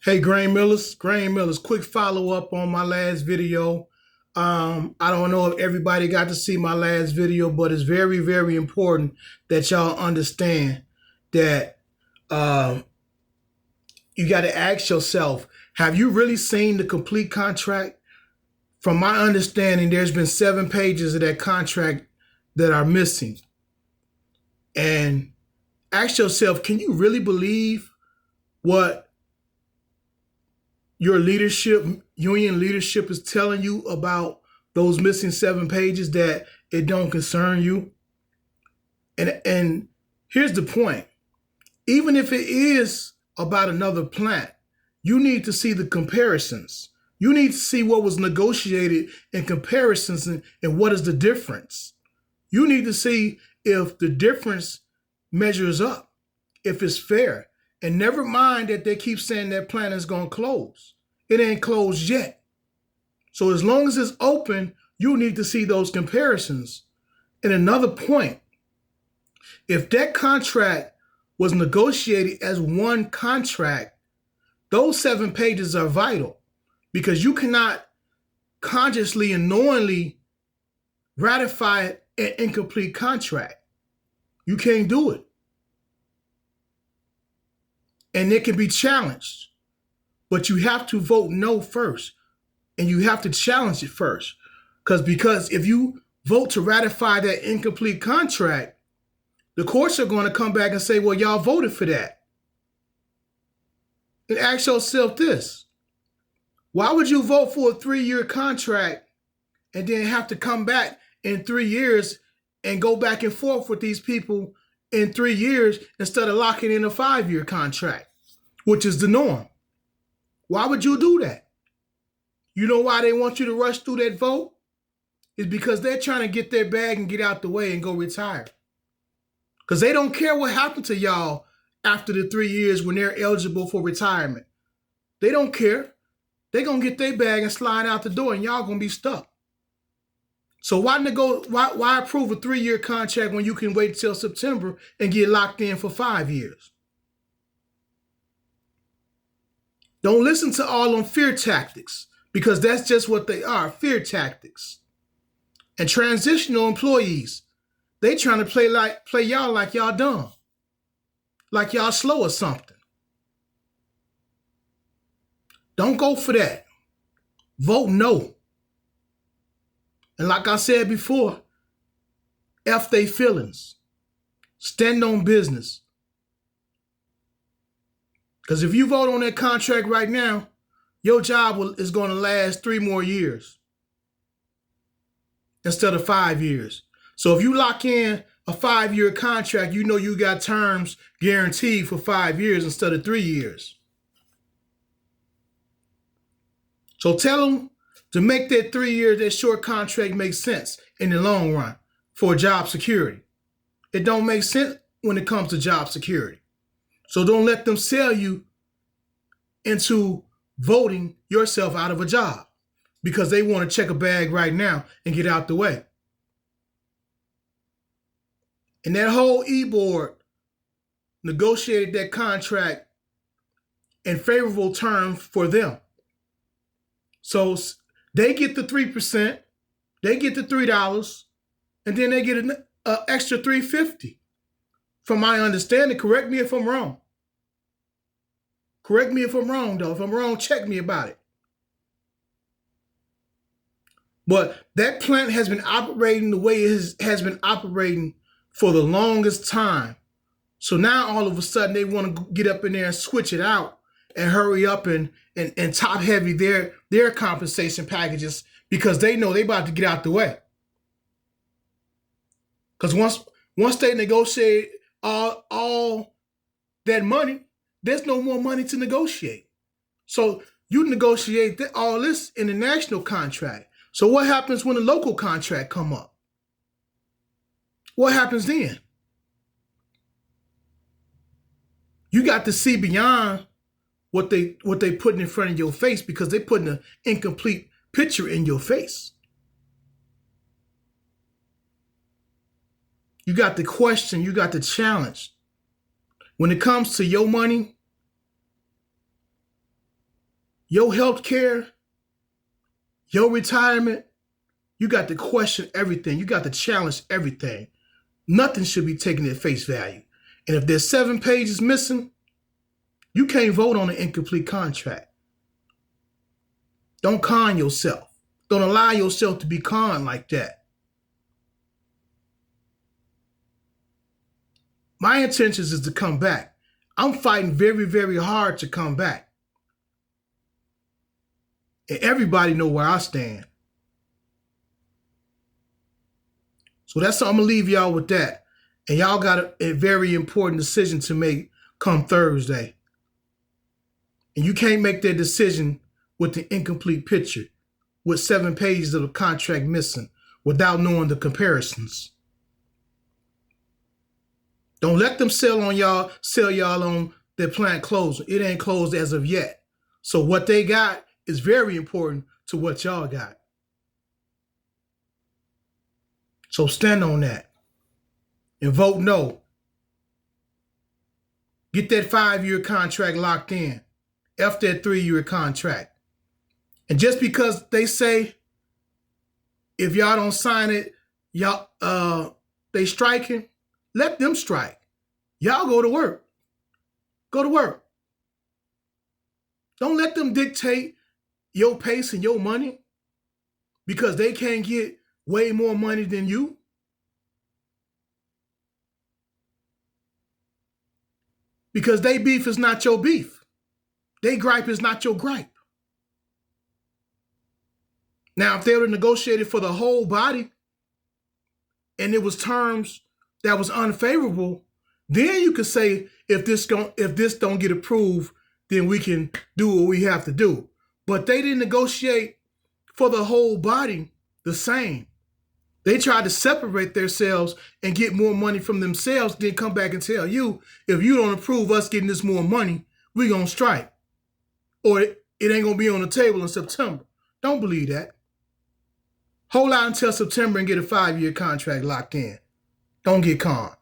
Hey, Grain Millers, quick follow up on my last video. I don't know if everybody got to see my last video, but it's very, very important that y'all understand that um, you got to ask yourself, have you really seen the complete contract? From my understanding, there's been 7 pages of that contract that are missing. And ask yourself, can you really believe what your leadership, union leadership is telling you about those missing 7 pages, that it don't concern you? And here's the point. Even if it is about another plant, you need to see the comparisons. You need to see what was negotiated in comparisons, and what is the difference. You need to see if the difference measures up, if it's fair. And never mind that they keep saying that plant is going to close. It ain't closed yet. So as long as it's open, you need to see those comparisons. And another point, if that contract was negotiated as one contract, those 7 pages are vital, because you cannot consciously and knowingly ratify an incomplete contract. You can't do it. And it can be challenged, but you have to vote no first, and you have to challenge it first. Because if you vote to ratify that incomplete contract, the courts are going to come back and say, well, y'all voted for that. And ask yourself this: why would you vote for a 3-year contract and then have to come back in 3 years and go back and forth with these people in 3 years instead of locking in a 5-year contract, which is the norm? Why would you do that? You know why they want you to rush through that vote? It's because they're trying to get their bag and get out the way and go retire. Because they don't care what happened to y'all after the 3 years when they're eligible for retirement. They don't care. They're going to get their bag and slide out the door, and y'all going to be stuck. So why approve a 3-year contract when you can wait till September and get locked in for 5 years? Don't listen to all them fear tactics, because that's just what they are, fear tactics. And transitional employees, they trying to play y'all like y'all dumb, like y'all slow or something. Don't go for that. Vote no. And like I said before, F they feelings. Stand on business. Because if you vote on that contract right now, your job is going to last 3 more years instead of 5 years. So if you lock in a 5-year contract, you know you got terms guaranteed for 5 years instead of 3 years. So tell them to make that 3 years, that short contract, make sense in the long run for job security. It don't make sense when it comes to job security. So don't let them sell you into voting yourself out of a job because they want to check a bag right now and get out the way. And that whole E-board negotiated that contract in favorable terms for them. So they get the 3%, they get the $3, and then they get an extra $3.50. From my understanding, correct me if I'm wrong. Correct me if I'm wrong, though. If I'm wrong, check me about it. But that plant has been operating the way it has been operating for the longest time. So now all of a sudden they want to get up in there and switch it out and hurry up and top heavy their compensation packages, because they know they about to get out the way. Because once they negotiate all that money, there's no more money to negotiate. So you negotiate all this in the national contract. So what happens when the local contract come up? What happens then? You got to see beyond what they putting in front of your face, because they putting an incomplete picture in your face. You got the question, you got the challenge. When it comes to your money, your health care, your retirement, you got to question everything. You got to challenge everything. Nothing should be taken at face value. And if there's 7 pages missing, you can't vote on an incomplete contract. Don't con yourself. Don't allow yourself to be conned like that. My intentions is to come back. I'm fighting very, very hard to come back. And everybody know where I stand. So that's I'm gonna leave y'all with that. And y'all got a very important decision to make come Thursday. And you can't make that decision with the incomplete picture, with 7 pages of the contract missing, without knowing the comparisons. Don't let them sell y'all on their plant closing. It ain't closed as of yet. So what they got is very important to what y'all got. So stand on that and vote no. Get that 5-year contract locked in. F that 3-year contract. And just because they say if y'all don't sign it, y'all they striking, let them strike. Y'all go to work. Go to work. Don't let them dictate your pace and your money because they can't get way more money than you. Because they beef is not your beef. They gripe is not your gripe. Now, if they would have negotiated for the whole body and it was terms that was unfavorable, then you could say if this don't get approved, then we can do what we have to do. But they didn't negotiate for the whole body the same. They tried to separate themselves and get more money from themselves, then come back and tell you, if you don't approve us getting this more money, we're going to strike. Or it ain't going to be on the table in September. Don't believe that. Hold out until September and get a 5-year contract locked in. Don't get conned.